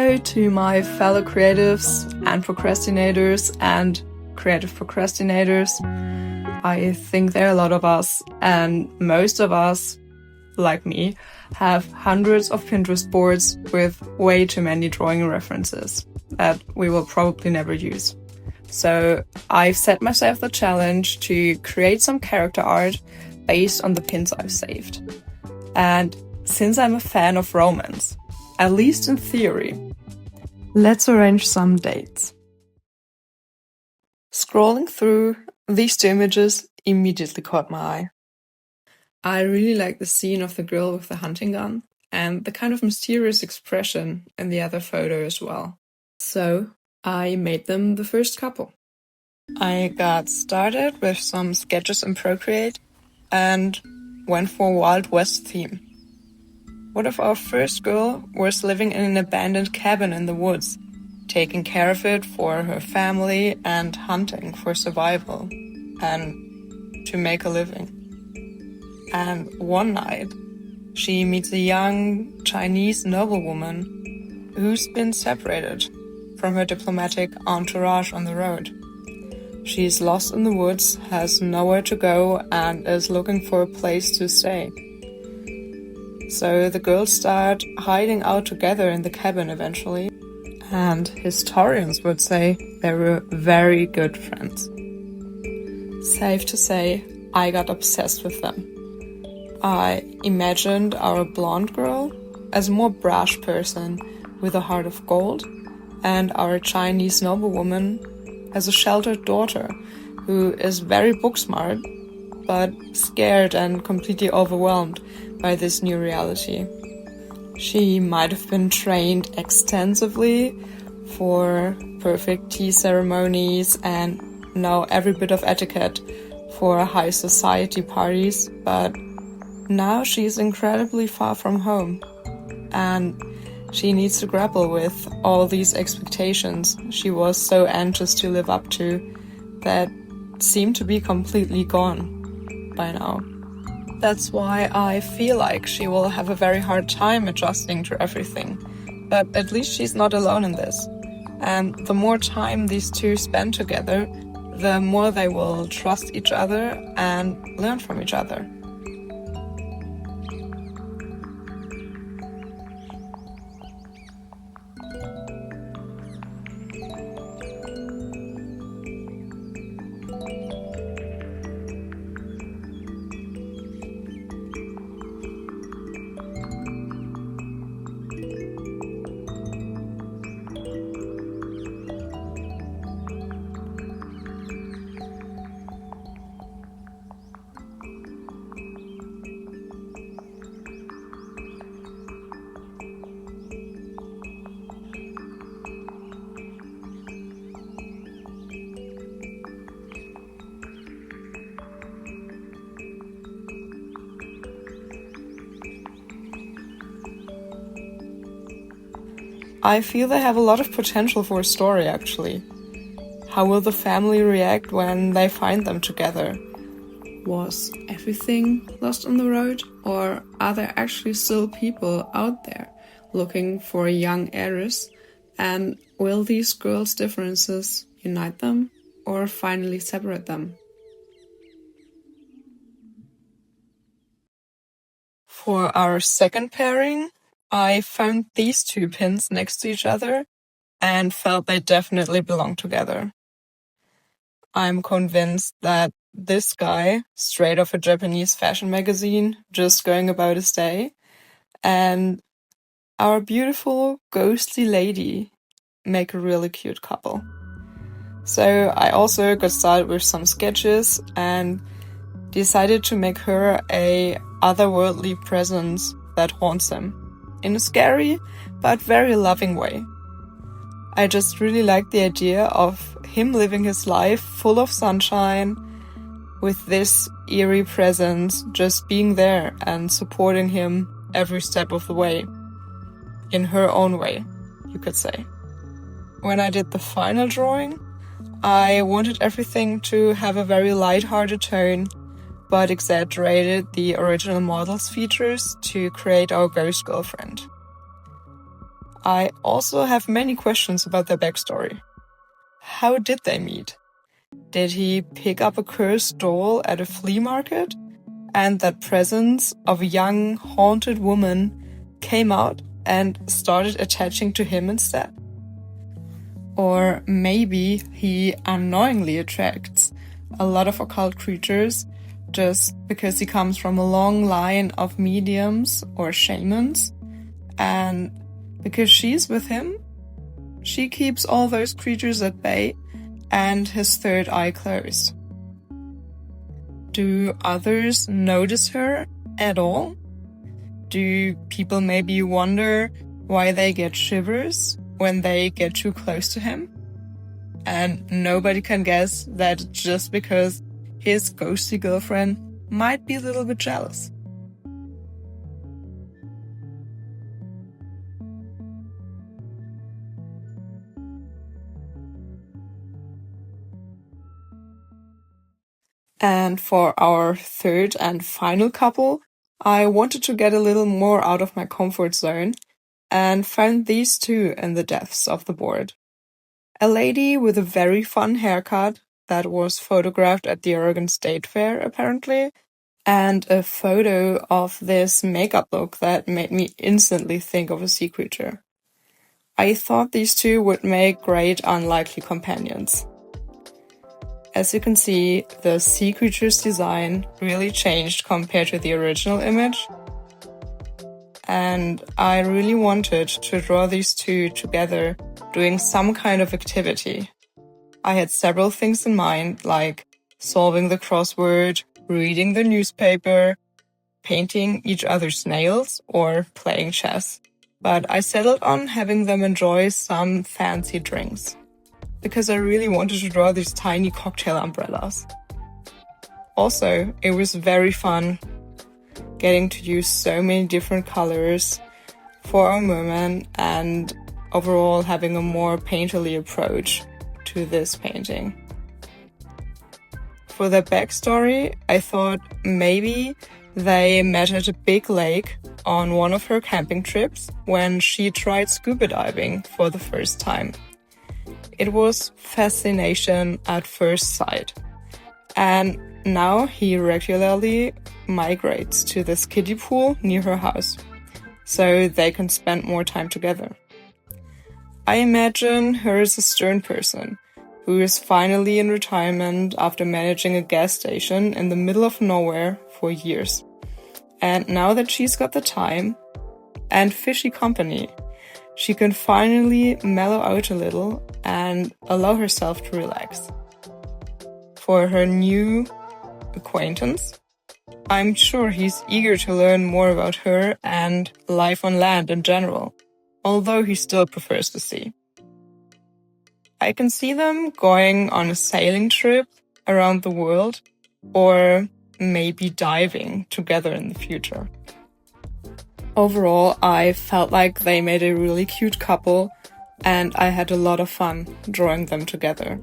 hello to my fellow creatives and procrastinators and creative procrastinators. I think there are a lot of us, and most of us, like me, have hundreds of Pinterest boards with way too many drawing references that we will probably never use. So I've set myself the challenge to create some character art based on the pins I've saved. And since I'm a fan of romance, at least in theory, let's arrange some dates. Scrolling through, these two images immediately caught my eye. I really like the scene of the girl with the hunting gun and the kind of mysterious expression in the other photo as well. So I made them the first couple. I got started with some sketches in Procreate and went for a Wild West theme. What if our first girl was living in an abandoned cabin in the woods, taking care of it for her family and hunting for survival and to make a living? And one night, she meets a young Chinese noblewoman who's been separated from her diplomatic entourage on the road. She's lost in the woods, has nowhere to go, and is looking for a place to stay. So the girls start hiding out together in the cabin eventually, and historians would say they were very good friends. Safe to say, I got obsessed with them. I imagined our blonde girl as a more brash person with a heart of gold, and our Chinese noblewoman as a sheltered daughter who is very book smart, but scared and completely overwhelmed by this new reality. She might have been trained extensively for perfect tea ceremonies and know every bit of etiquette for high society parties, but now she's incredibly far from home, and she needs to grapple with all these expectations she was so anxious to live up to that seem to be completely gone by now. That's why I feel like she will have a very hard time adjusting to everything, but at least she's not alone in this. And the more time these two spend together, the more they will trust each other and learn from each other. I feel they have a lot of potential for a story, actually. How will the family react when they find them together? Was everything lost on the road? Or are there actually still people out there looking for a young heiress? And will these girls' differences unite them or finally separate them? For our second pairing, I found these two pins next to each other and felt they definitely belong together. I'm convinced that this guy, straight off a Japanese fashion magazine, just going about his day, and our beautiful ghostly lady make a really cute couple. So I also got started with some sketches and decided to make her a otherworldly presence that haunts him, in a scary but very loving way. I just really like the idea of him living his life full of sunshine, with this eerie presence just being there and supporting him every step of the way. In her own way, you could say. When I did the final drawing, I wanted everything to have a very light-hearted tone, but exaggerated the original model's features to create our ghost girlfriend. I also have many questions about their backstory. How did they meet? Did he pick up a cursed doll at a flea market? And that presence of a young, haunted woman came out and started attaching to him instead? Or maybe he unknowingly attracts a lot of occult creatures just because he comes from a long line of mediums or shamans, and because she's with him, she keeps all those creatures at bay and his third eye closed. Do others notice her at all? Do people maybe wonder why they get shivers when they get too close to him? And nobody can guess that it's just because his ghosty girlfriend might be a little bit jealous. And for our third and final couple, I wanted to get a little more out of my comfort zone and found these two in the depths of the board. A lady with a very fun haircut that was photographed at the Oregon State Fair, apparently, and a photo of this makeup look that made me instantly think of a sea creature. I thought these two would make great unlikely companions. As you can see, the sea creature's design really changed compared to the original image, and I really wanted to draw these two together doing some kind of activity. I had several things in mind, like solving the crossword, reading the newspaper, painting each other's nails, or playing chess. But I settled on having them enjoy some fancy drinks, because I really wanted to draw these tiny cocktail umbrellas. Also, it was very fun getting to use so many different colors for our merman and overall having a more painterly approach to this painting. For their backstory, I thought maybe they met at a big lake on one of her camping trips when she tried scuba diving for the first time. It was fascination at first sight. And now he regularly migrates to this kiddie pool near her house, so they can spend more time together. I imagine her as a stern person who is finally in retirement after managing a gas station in the middle of nowhere for years. And now that she's got the time and fishy company, she can finally mellow out a little and allow herself to relax. For her new acquaintance, I'm sure he's eager to learn more about her and life on land in general, although he still prefers the sea. I can see them going on a sailing trip around the world, or maybe diving together in the future. Overall, I felt like they made a really cute couple, and I had a lot of fun drawing them together.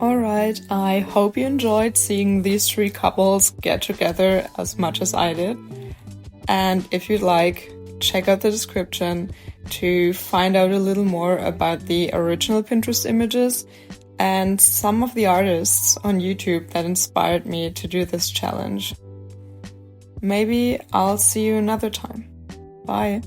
Alright, I hope you enjoyed seeing these three couples get together as much as I did. And if you'd like, check out the description to find out a little more about the original Pinterest images and some of the artists on YouTube that inspired me to do this challenge. Maybe I'll see you another time. Bye!